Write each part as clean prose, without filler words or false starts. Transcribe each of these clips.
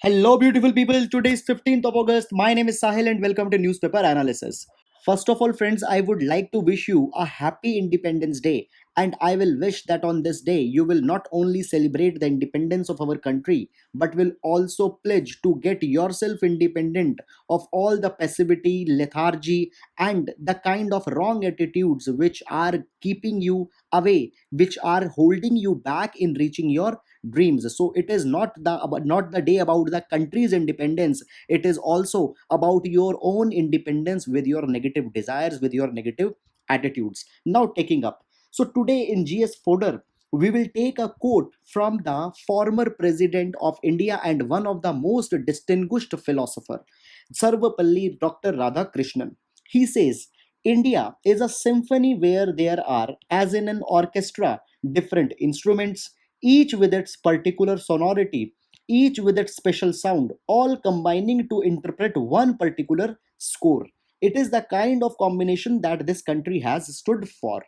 Hello, beautiful people. Today is 15th of August. My name is Sahil, and welcome to Newspaper Analysis. First of all, friends, I would like to wish you a happy Independence Day. And I will wish that on this day, you will not only celebrate the independence of our country, but will also pledge to get yourself independent of all the passivity, lethargy, and the kind of wrong attitudes which are keeping you away, which are holding you back in reaching your dreams. So it is not the day about the country's independence. It is also about your own independence with your negative desires, with your negative attitudes. Now taking up, so today in GS Fodder, we will take a quote from the former president of India and one of the most distinguished philosopher, Sarvapalli Dr. Radhakrishnan. He says, India is a symphony where there are, as in an orchestra, different instruments, each with its particular sonority, each with its special sound, all combining to interpret one particular score. It is the kind of combination that this country has stood for.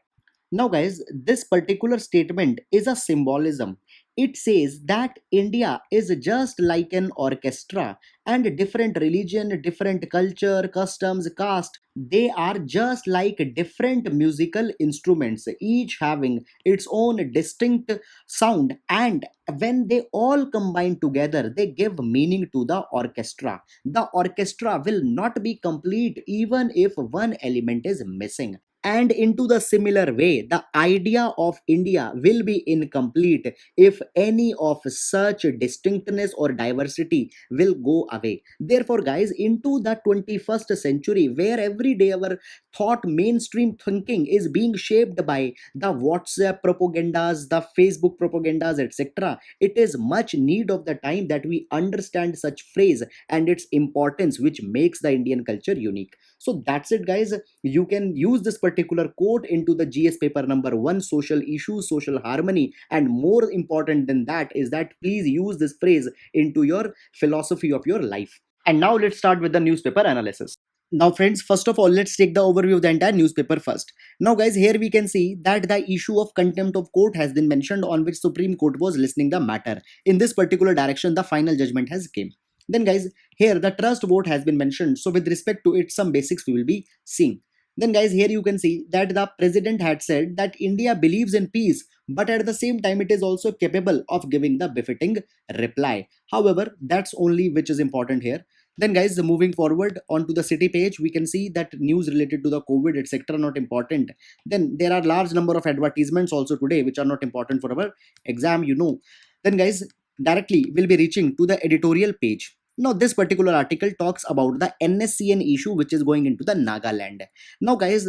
Now, guys, this particular statement is a symbolism. It says that India is just like an orchestra, and different religion, different culture, customs, caste, they are just like different musical instruments, each having its own distinct sound. And when they all combine together, they give meaning to the orchestra. The orchestra will not be complete even if one element is missing. And into the similar way, the idea of India will be incomplete if any of such distinctness or diversity will go away. Therefore, guys, into the 21st century, where every day our thought mainstream thinking is being shaped by the WhatsApp propagandas, the Facebook propagandas, etc., it is much need of the time that we understand such phrase and its importance, which makes the Indian culture unique. So that's it, guys. You can use this particular quote into the GS paper number 1, social issues, social harmony, and more important than that is that please use this phrase into your philosophy of your life. And now let's start with the newspaper analysis. Now, friends, first of all, let's take the overview of the entire newspaper first. Now, guys, here we can see that the issue of contempt of court has been mentioned, on which Supreme Court was listening the matter. In this particular direction, the final judgment has came. Then, guys, here the trust vote has been mentioned. So with respect to it, some basics we will be seeing. Then, guys, here you can see that the president had said that India believes in peace, but at the same time it is also capable of giving the befitting reply. However, that's only which is important here. Then, guys, moving forward onto the city page, we can see that news related to the COVID, etc., not important. Then there are large number of advertisements also today which are not important for our exam. Then, guys, directly we'll be reaching to the editorial page. Now, this particular article talks about the NSCN issue which is going into the Nagaland. Now, guys,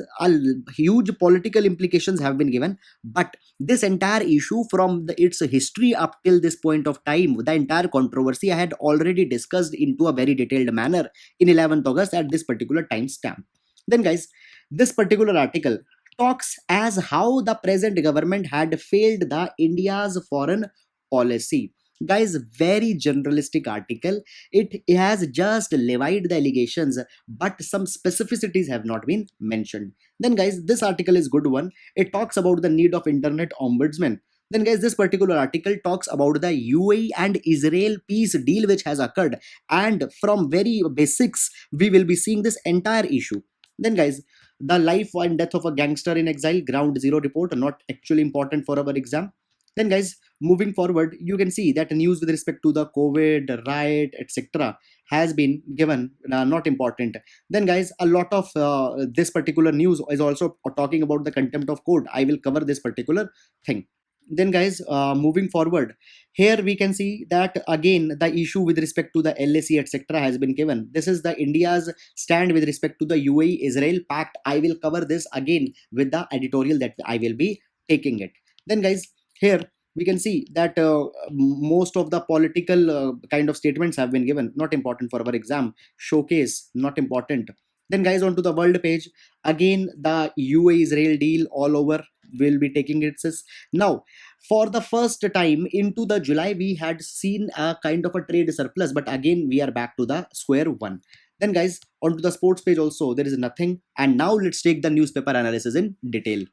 huge political implications have been given, but this entire issue from its history up till this point of time, the entire controversy I had already discussed into a very detailed manner in 11th August at this particular timestamp. Then, guys, this particular article talks as how the present government had failed the India's foreign policy. Guys, very generalistic article. It has just levied the allegations, but some specificities have not been mentioned. Then, guys, this article is good one. It talks about the need of internet ombudsman. Then, guys, this particular article talks about the UAE and Israel peace deal which has occurred, and from very basics we will be seeing this entire issue. Then, guys, the life and death of a gangster in exile, ground zero report, not actually important for our exam. Then, guys, moving forward, you can see that news with respect to the COVID riot, etc., has been given, not important. Then, guys, a lot of this particular news is also talking about the contempt of court. I will cover this particular thing. Then, guys, moving forward, here we can see that again the issue with respect to the LAC, etc., has been given. This is the India's stand with respect to the UAE Israel pact. I will cover this again with the editorial that I will be taking it. Then, guys, here we can see that most of the political kind of statements have been given, not important for our exam. Showcase, not important. Then, guys, onto the world page, again the UAE Israel deal all over will be taking its now. For the first time into the July, we had seen a kind of a trade surplus, but again we are back to the square one. Then, guys, onto the sports page also there is nothing. And now let's take the newspaper analysis in detail.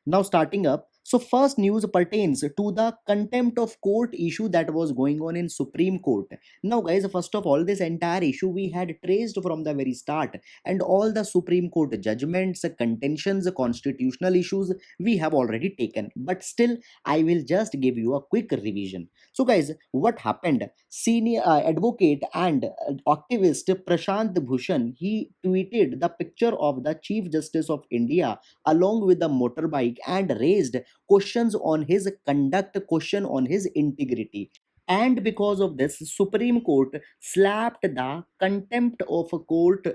Now, starting up, So first news pertains to the contempt of court issue that was going on in Supreme Court. Now guys, first of all, this entire issue we had traced from the very start, and all the Supreme Court judgments, contentions, constitutional issues we have already taken. But still, I will just give you a quick revision. So guys, what happened? Senior advocate and activist Prashant Bhushan, he tweeted the picture of the Chief Justice of India along with the motorbike and raised questions on his conduct, question on his integrity. And because of this, Supreme Court slapped the contempt of a court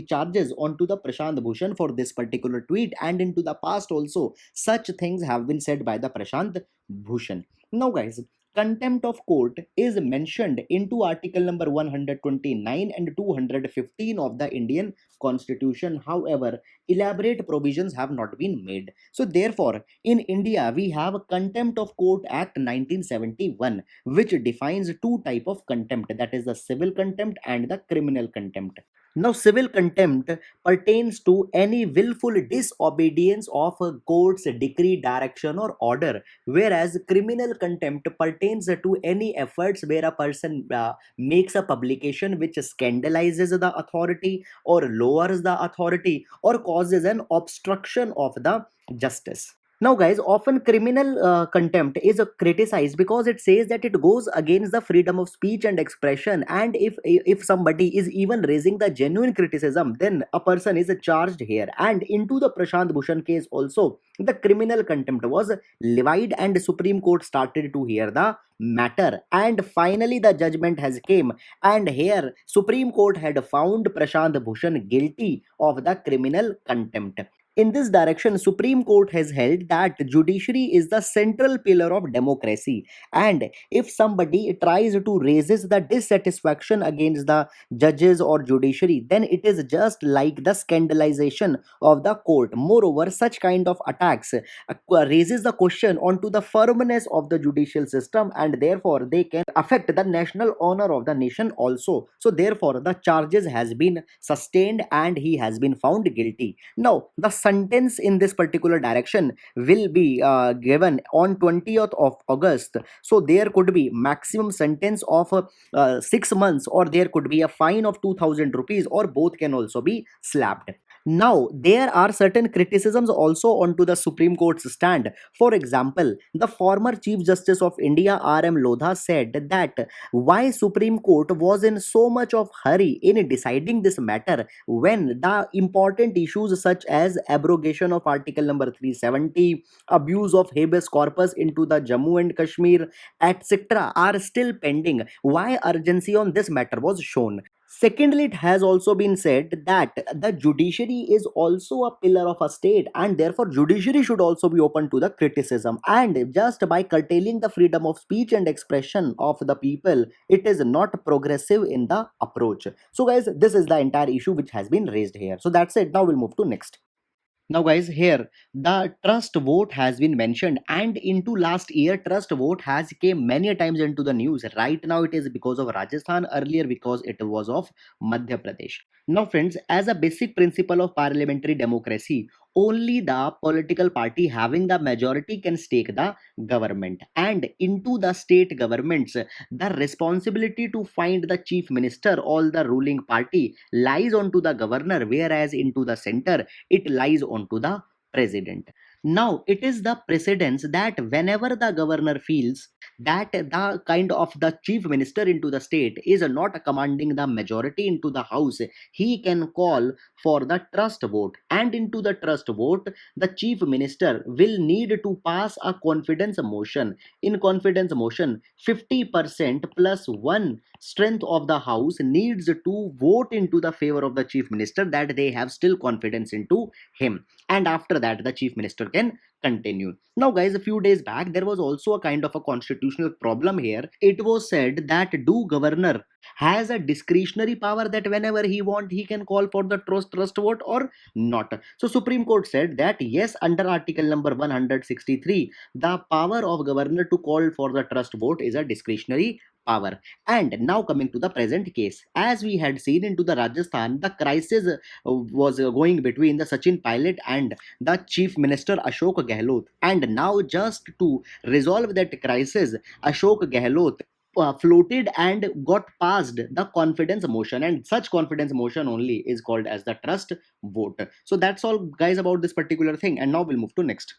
charges onto the Prashant Bhushan for this particular tweet. And into the past also, such things have been said by the Prashant Bhushan. Now, guys, contempt of court is mentioned into article number 129 and 215 of the Indian Constitution. However, elaborate provisions have not been made. So, therefore, in India, we have Contempt of Court Act 1971, which defines two type of contempt, that is the civil contempt and the criminal contempt. Now, civil contempt pertains to any willful disobedience of a court's decree, direction, or order, whereas criminal contempt pertains to any efforts where a person makes a publication which scandalizes the authority or lowers the authority or causes an obstruction of the justice. Now, guys, often criminal contempt is criticized because it says that it goes against the freedom of speech and expression. And if somebody is even raising the genuine criticism, then a person is charged here. And into the Prashant Bhushan case also, the criminal contempt was levied, and Supreme Court started to hear the matter. And finally, the judgment has came, and here Supreme Court had found Prashant Bhushan guilty of the criminal contempt. In this direction, Supreme Court has held that judiciary is the central pillar of democracy, and if somebody tries to raises the dissatisfaction against the judges or judiciary, then it is just like the scandalization of the court. Moreover, such kind of attacks raises the question onto the firmness of the judicial system, and therefore they can affect the national honor of the nation also. So therefore, the charges has been sustained and he has been found guilty. Now, the sentence in this particular direction will be given on 20th of August. So there could be maximum sentence of 6 months, or there could be a fine of 2000 rupees, or both can also be slapped. Now, there are certain criticisms also onto the Supreme Court's stand. For example, the former Chief Justice of India, R.M. Lodha, said that why Supreme Court was in so much of hurry in deciding this matter when the important issues such as abrogation of Article number 370, abuse of habeas corpus into the Jammu and Kashmir, etc., are still pending. Why urgency on this matter was shown? Secondly, it has also been said that the judiciary is also a pillar of a state, and therefore judiciary should also be open to the criticism. And just by curtailing the freedom of speech and expression of the people, it is not progressive in the approach. So guys, this is the entire issue which has been raised here. So that's it. Now we'll move to next. Now, guys, here the trust vote has been mentioned, and into last year, trust vote has came many times into the news. Right now, it is because of Rajasthan. Earlier, because it was of Madhya Pradesh. Now, friends, as a basic principle of parliamentary democracy, only the political party having the majority can stake the government, and into the state governments, the responsibility to find the chief minister, all the ruling party, lies onto the governor, whereas into the center it lies onto the president. Now, it is the precedence that whenever the governor feels that the kind of the chief minister into the state is not commanding the majority into the house, he can call for the trust vote. And into the trust vote, the chief minister will need to pass a confidence motion. In confidence motion, 50% plus 1 strength of the house needs to vote into the favor of the chief minister, that they have still confidence into him, and after that the chief minister can continue. Now guys, a few days back there was also a kind of a constitutional problem here. It was said that do governor has a discretionary power that whenever he want he can call for the trust vote or not. So Supreme Court said that yes, under article number 163, the power of governor to call for the trust vote is a discretionary power. And now coming to the present case, as we had seen into the Rajasthan, the crisis was going between the Sachin Pilot and the Chief Minister Ashok Gehlot. And now just to resolve that crisis, Ashok Gehlot floated and got passed the confidence motion, and such confidence motion only is called as the trust vote. So that's all guys about this particular thing, and now we'll move to next.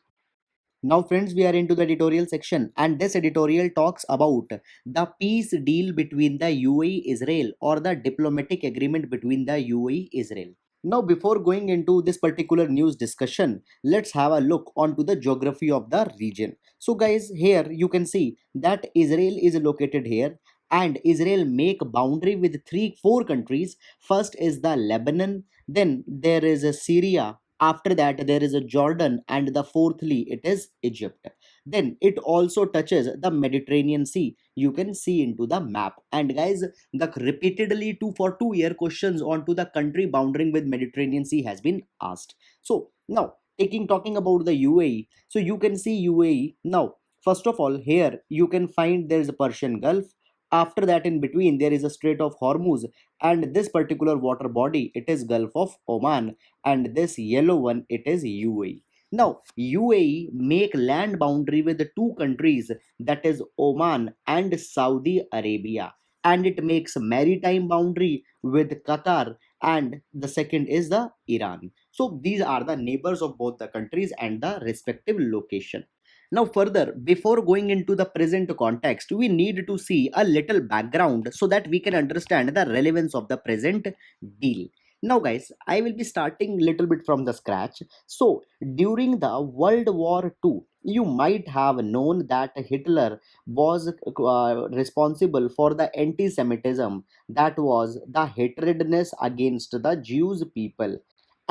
Now, friends, we are into the editorial section, and this editorial talks about the peace deal between the UAE Israel or the diplomatic agreement between the UAE Israel. Now, before going into this particular news discussion, let's have a look onto the geography of the region. So, guys, here you can see that Israel is located here, and Israel make boundary with four countries. First is the Lebanon, then there is a Syria, after that there is a Jordan, and the fourthly it is Egypt. Then it also touches the Mediterranean Sea, you can see into the map. And guys, the repeatedly 2 for 2 year questions onto the country boundary with Mediterranean Sea has been asked. So now taking talking about the UAE, so you can see UAE. Now first of all, here you can find there is a Persian Gulf. After that, in between there is a Strait of Hormuz, and this particular water body it is Gulf of Oman, and this yellow one it is UAE. Now UAE make land boundary with the two countries, that is Oman and Saudi Arabia, and it makes maritime boundary with Qatar, and the second is the Iran. So these are the neighbors of both the countries and the respective location. Now, further, before going into the present context, we need to see a little background so that we can understand the relevance of the present deal. Now, guys, I will be starting little bit from the scratch. So, during the World War II, you might have known that Hitler was responsible for the anti-Semitism, that was the hatredness against the Jews people.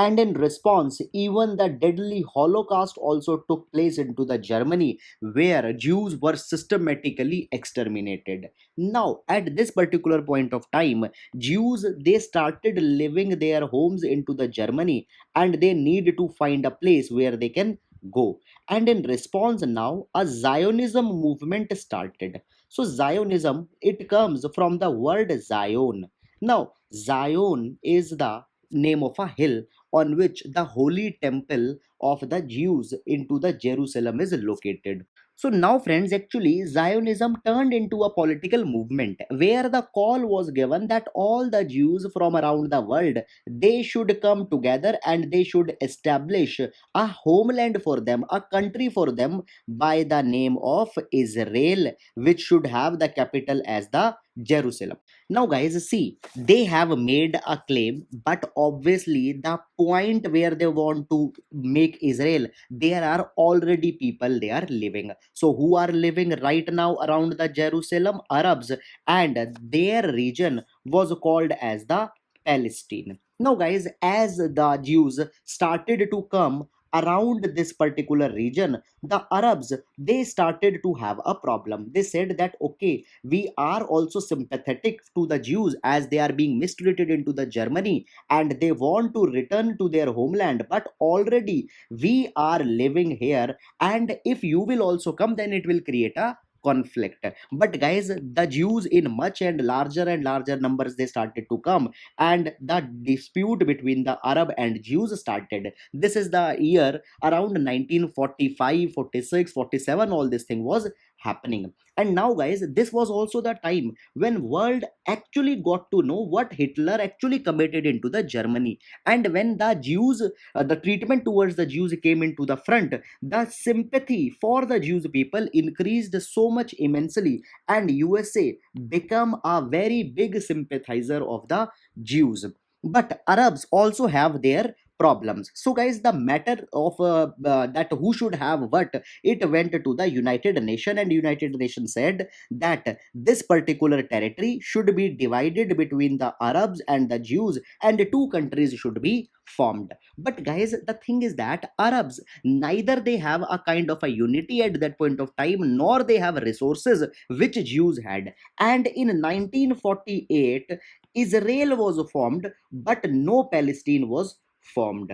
And in response, even the deadly Holocaust also took place into the Germany, where Jews were systematically exterminated. Now, at this particular point of time, Jews they started living their homes into the Germany, and they need to find a place where they can go. And in response, now a Zionism movement started. So Zionism it comes from the word Zion. Now Zion is the name of a hill on which the holy temple of the Jews into the Jerusalem is located. So now, friends, actually, Zionism turned into a political movement where the call was given that all the Jews from around the world they should come together and they should establish a homeland for them, a country for them by the name of Israel, which should have the capital as the Jerusalem. Now, guys, see, they have made a claim, but obviously, the point where they want to make Israel, there are already people they are living. So, who are living right now around the Jerusalem? Arabs, and their region was called as the Palestine. Now, guys, as the Jews started to come around this particular region, the Arabs they started to have a problem. They said that okay, we are also sympathetic to the Jews as they are being mistreated into the Germany, and they want to return to their homeland, but already we are living here, and if you will also come, then it will create a conflict. But guys, the Jews in much and larger numbers they started to come, and the dispute between the Arab and Jews started. This is the year around 1945, 46, 47. All this thing was happening. And now, guys, this was also the time when world actually got to know what Hitler actually committed into the Germany. And when the Jews, the treatment towards the Jews came into the front, the sympathy for the Jews people increased so much immensely, and USA become a very big sympathizer of the Jews. But Arabs also have their problems. So guys, the matter of that who should have what, it went to the United Nation, and United Nations said that this particular territory should be divided between the Arabs and the Jews, and two countries should be formed. But guys, the thing is that Arabs neither they have a kind of a unity at that point of time, nor they have resources which Jews had. And in 1948 Israel was formed, but no Palestine was formed.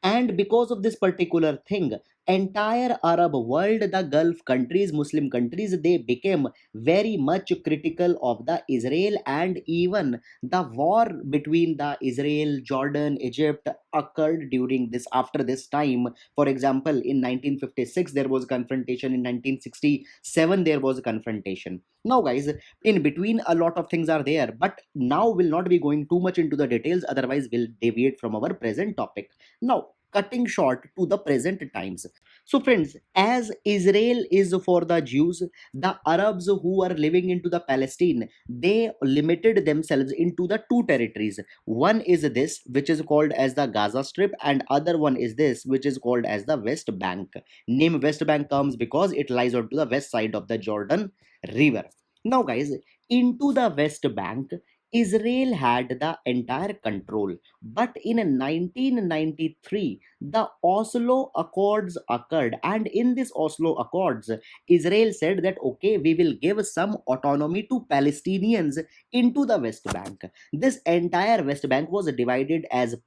And because of this particular thing, entire Arab world, the Gulf countries, Muslim countries, they became very much critical of the Israel, and even the war between the Israel, Jordan, Egypt occurred during this, after this time. For example, in 1956 there was confrontation, in 1967 there was a confrontation. Now guys, in between a lot of things are there, but now we'll not be going too much into the details, otherwise we'll deviate from our present topic. Now, cutting short to the present times. So, friends, as Israel is for the Jews, the Arabs who are living into the Palestine, they limited themselves into the two territories. One is this, which is called as the Gaza Strip, and other one is this, which is called as the West Bank. Name West Bank comes because it lies onto the west side of the Jordan River. Now, guys, into the West Bank, Israel had the entire control. But in 1993, the Oslo Accords occurred, and in this Oslo Accords, Israel said that okay, we will give some autonomy to Palestinians into the West Bank. This entire West Bank was divided as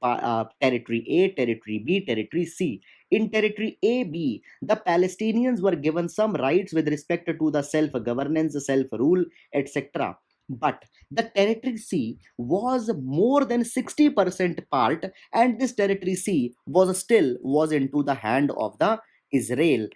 territory A, territory B, territory C. In territory A, B, the Palestinians were given some rights with respect to the self governance, self rule, etc. But the territory C was more than 60% part, and this territory C was into the hand of the Israel.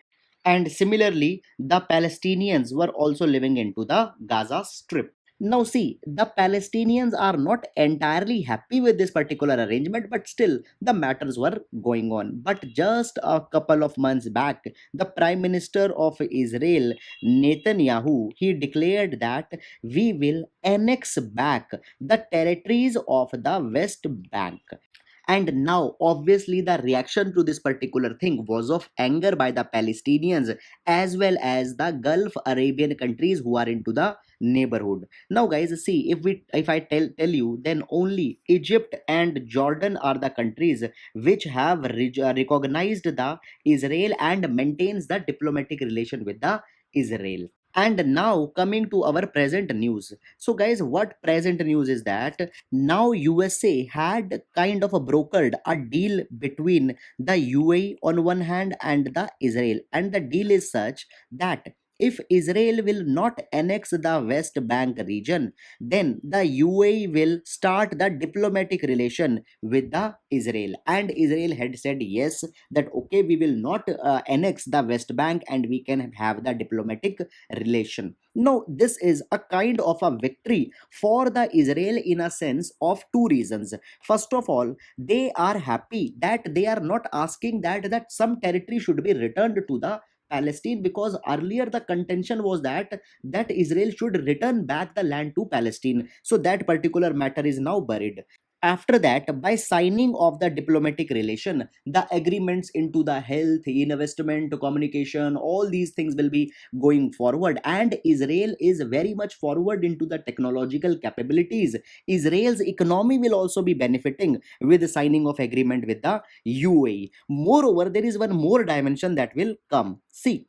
And similarly, the Palestinians were also living into the Gaza Strip. Now, see, the Palestinians are not entirely happy with this particular arrangement, but still the matters were going on. But just a couple of months back, the Prime Minister of Israel, Netanyahu, he declared that we will annex back the territories of the West Bank. And now, obviously, the reaction to this particular thing was of anger by the Palestinians as well as the Gulf Arabian countries who are into the neighborhood. Now, guys, see, if I tell you, then only Egypt and Jordan are the countries which have recognized the Israel and maintains the diplomatic relation with the Israel. And now coming to our present news. So guys, what present news is that now USA had kind of a brokered a deal between the UAE on one hand and the Israel, and the deal is such that if Israel will not annex the West Bank region, then the UAE will start the diplomatic relation with the Israel. And Israel had said yes, that okay, we will not annex the West Bank and we can have the diplomatic relation. No, this is a kind of a victory for the Israel in a sense of two reasons. First of all, they are happy that they are not asking that some territory should be returned to the Palestine, because earlier the contention was that Israel should return back the land to Palestine. So that particular matter is now buried. After that, by signing of the diplomatic relation, the agreements into the health, investment, communication, all these things will be going forward. And Israel is very much forward into the technological capabilities. Israel's economy will also be benefiting with the signing of agreement with the UAE. Moreover, there is one more dimension that will come. See,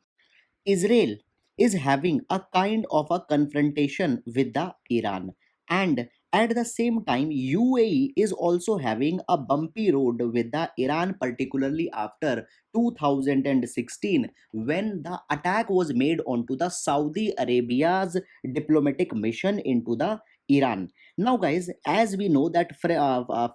Israel is having a kind of a confrontation with the Iran, and at the same time UAE is also having a bumpy road with the Iran, particularly after 2016 when the attack was made onto the Saudi Arabia's diplomatic mission into the Iran. Now guys, as we know that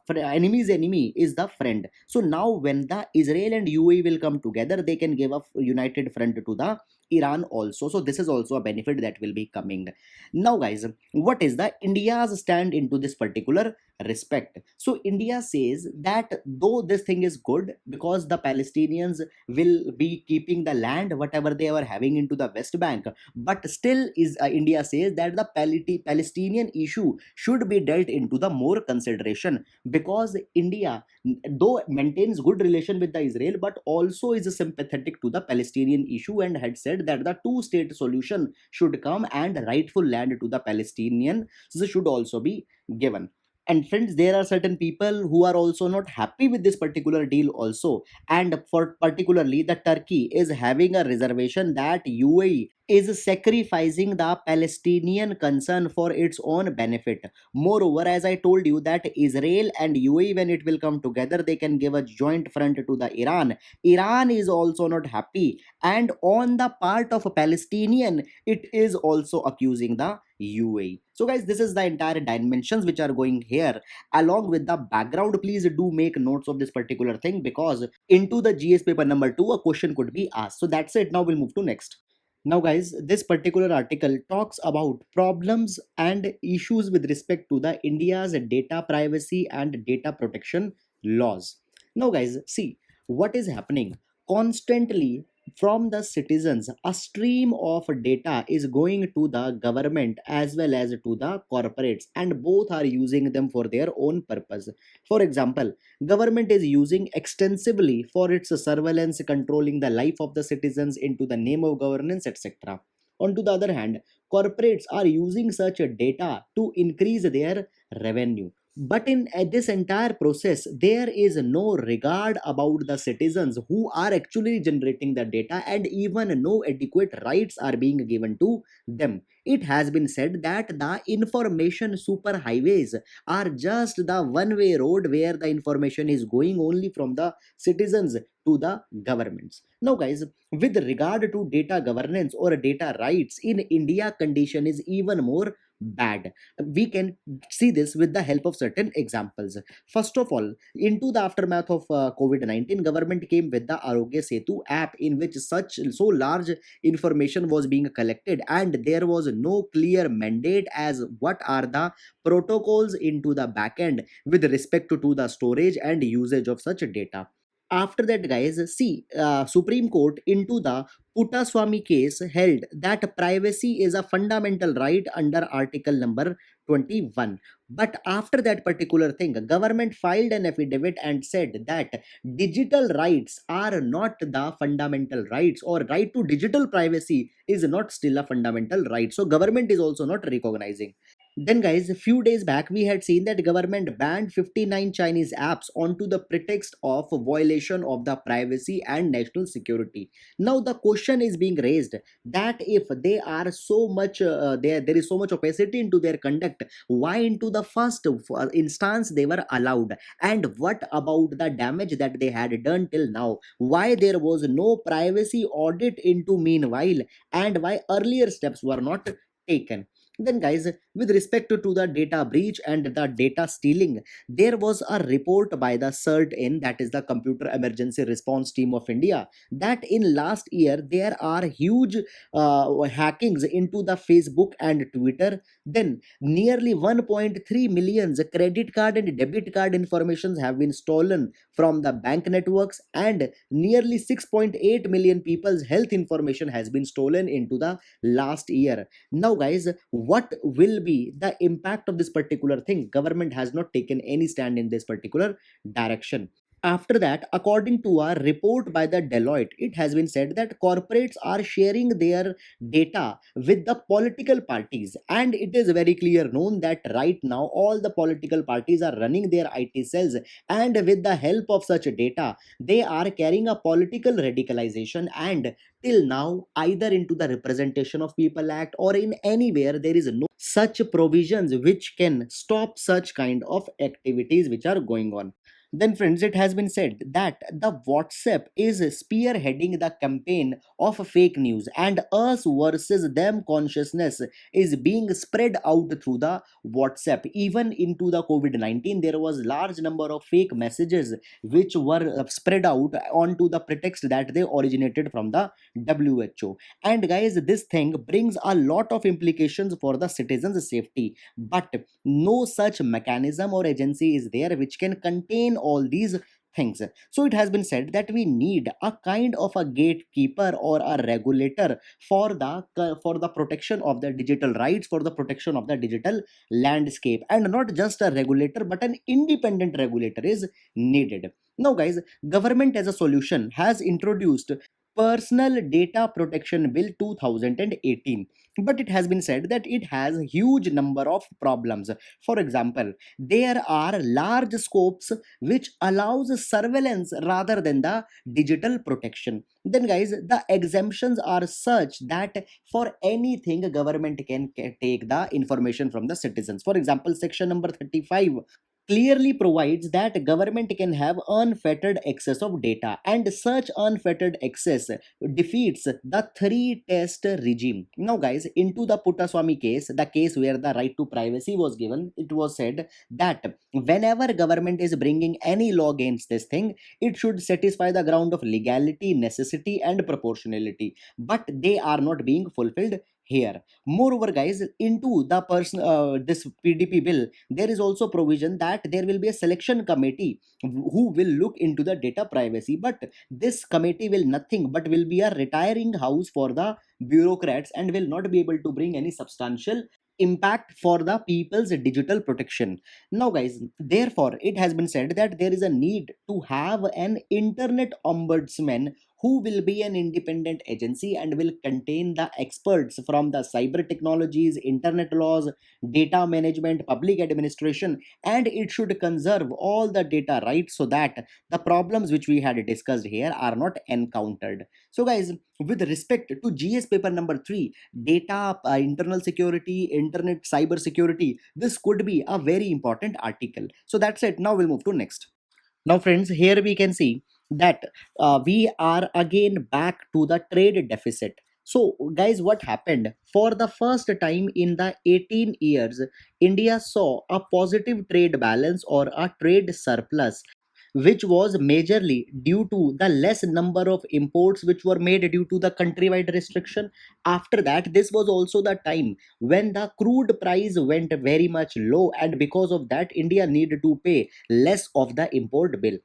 enemy's enemy is the friend, so now when the Israel and UAE will come together, they can give a united front to the Iran also. So this is also a benefit that will be coming. Now guys, what is the India's stand into this particular respect? So India says that though this thing is good because the Palestinians will be keeping the land whatever they were having into the West Bank, but still is India says that the Palestinian issue should be dealt into the more consideration, because India though maintains good relation with the Israel, but also is sympathetic to the Palestinian issue and had said that the two-state solution should come and rightful land to the Palestinians should also be given. And friends, there are certain people who are also not happy with this particular deal also. And for particularly the Turkey is having a reservation that UAE is sacrificing the Palestinian concern for its own benefit. Moreover, as I told you that Israel and UAE, when it will come together, they can give a joint front to the Iran. Iran is also not happy, and on the part of a Palestinian, it is also accusing the UAE. So guys, this is the entire dimensions which are going here. Along with the background, please do make notes of this particular thing, because into the GS paper number 2 a question could be asked. So that's it. Now we'll move to next. Now, guys, this particular article talks about problems and issues with respect to the India's data privacy and data protection laws. Now, guys, see what is happening constantly from the citizens. A stream of data is going to the government as well as to the corporates, and both are using them for their own purpose. For example, government is using extensively for its surveillance, controlling the life of the citizens into the name of governance, etc. On to the other hand, corporates are using such a data to increase their revenue. But in this entire process, there is no regard about the citizens who are actually generating the data, and even no adequate rights are being given to them. It has been said that the information superhighways are just the one way road where the information is going only from the citizens to the governments. Now, guys, with regard to data governance or data rights in India, condition is even more bad. We can see this with the help of certain examples. First of all, into the aftermath of COVID-19, government came with the Arogya Setu app, in which such so large information was being collected, and there was no clear mandate as what are the protocols into the backend with respect to the storage and usage of such data. After that, guys, see, Supreme Court into the Puttaswamy case held that privacy is a fundamental right under Article number 21. But after that particular thing, government filed an affidavit and said that digital rights are not the fundamental rights, or right to digital privacy is not still a fundamental right. So government is also not recognizing. Then, guys, a few days back, we had seen that government banned 59 Chinese apps onto the pretext of violation of the privacy and national security. Now, the question is being raised that if they are so much, there is so much opacity into their conduct, why into the first instance they were allowed? And what about the damage that they had done till now? Why there was no privacy audit into meanwhile, and why earlier steps were not taken? Then, guys, with respect to the data breach and the data stealing, there was a report by the CERT-in, that is the Computer Emergency Response Team of India, that in last year there are huge hackings into the Facebook and Twitter. Then nearly 1.3 millions credit card and debit card informations have been stolen from the bank networks, and nearly 6.8 million people's health information has been stolen into the last year. Now, guys, what will be the impact of this particular thing? Government has not taken any stand in this particular direction. After that, according to a report by the Deloitte, it has been said that corporates are sharing their data with the political parties, and it is very clear known that right now all the political parties are running their IT cells, and with the help of such data, they are carrying a political radicalization. And till now, either into the Representation of People Act or in anywhere, there is no such provisions which can stop such kind of activities which are going on. Then, friends, it has been said that the WhatsApp is spearheading the campaign of fake news, and us versus them consciousness is being spread out through the WhatsApp. Even into the COVID-19, there was large number of fake messages which were spread out onto the pretext that they originated from the WHO. And guys, this thing brings a lot of implications for the citizens' safety, but no such mechanism or agency is there which can contain all these things. So it has been said that we need a kind of a gatekeeper or a regulator for the protection of the digital rights, for the protection of the digital landscape, and not just a regulator but an independent regulator is needed. Now, guys, government as a solution has introduced Personal Data Protection Bill 2018. But it has been said that it has a huge number of problems. For example, there are large scopes which allows surveillance rather than the digital protection. Then guys, the exemptions are such that for anything government can take the information from the citizens. For example, section number 35 clearly provides that government can have unfettered access of data, and such unfettered access defeats the three test regime. Now guys, into the Puttaswamy case, the case where the right to privacy was given, it was said that whenever government is bringing any law against this thing, it should satisfy the ground of legality, necessity and proportionality, but they are not being fulfilled here. Moreover guys, into the person this PDP bill, there is also provision that there will be a selection committee who will look into the data privacy, but this committee will nothing but will be a retiring house for the bureaucrats and will not be able to bring any substantial impact for the people's digital protection. Now guys, therefore it has been said that there is a need to have an internet ombudsman who will be an independent agency and will contain the experts from the cyber technologies, internet laws, data management, public administration, and it should conserve all the data rights so that the problems which we had discussed here are not encountered. So guys, with respect to GS paper number 3, data, internal security, internet cyber security, this could be a very important article. So that's it. Now we'll move to next. Now friends, here we can see that we are again back to the trade deficit. So guys, what happened? For the first time in the 18 years, India saw a positive trade balance or a trade surplus, which was majorly due to the less number of imports which were made due to the countrywide restriction. After that, this was also the time when the crude price went very much low, and because of that, India needed to pay less of the import bill.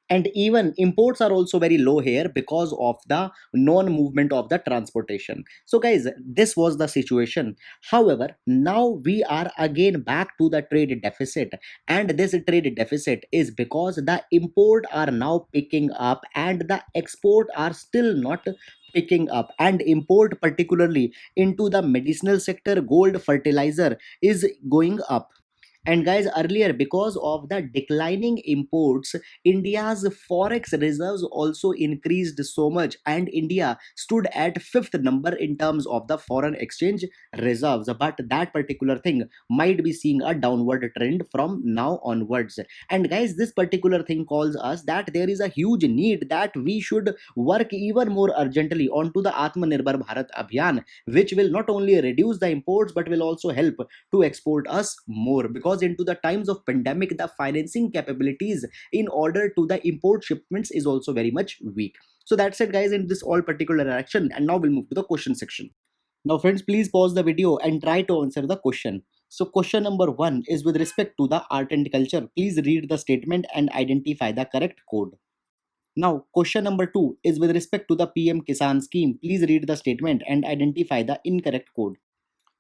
And even imports are also very low here because of the non movement of the transportation. So guys, this was the situation. However, now we are again back to the trade deficit, and this trade deficit is because the import are now picking up and the export are still not picking up. And import, particularly into the medicinal sector, gold, fertilizer, is going up. And guys, earlier, because of the declining imports, India's forex reserves also increased so much, and India stood at fifth number in terms of the foreign exchange reserves. But that particular thing might be seeing a downward trend from now onwards. And guys, this particular thing calls us that there is a huge need that we should work even more urgently onto the Atmanirbhar Bharat Abhiyan, which will not only reduce the imports but will also help to export us more, because into the times of pandemic, the financing capabilities in order to the import shipments is also very much weak. So that's it guys in this all particular action, and now we'll move to the question section. Now friends, please pause the video and try to answer the question. So question number 1 is with respect to the art and culture. Please read the statement and identify the correct code. Now, question number 2 is with respect to the PM Kisan scheme. Please read the statement and identify the incorrect code.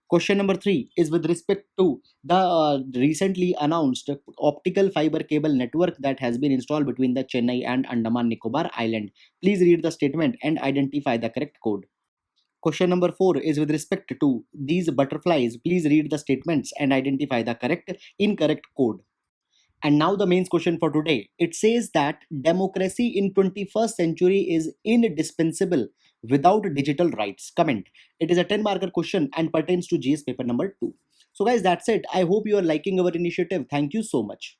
Question number 3 is with respect to the recently announced optical fiber cable network that has been installed between the Chennai and Andaman Nicobar Island. Please read the statement and identify the correct code. Question number 4 is with respect to these butterflies. Please read the statements and identify the incorrect code. And now the main question for today. It says that democracy in 21st century is indispensable without digital rights. Comment. It is a 10 marker question and pertains to GS paper number 2. So guys, that's it. I hope you are liking our initiative. Thank you so much.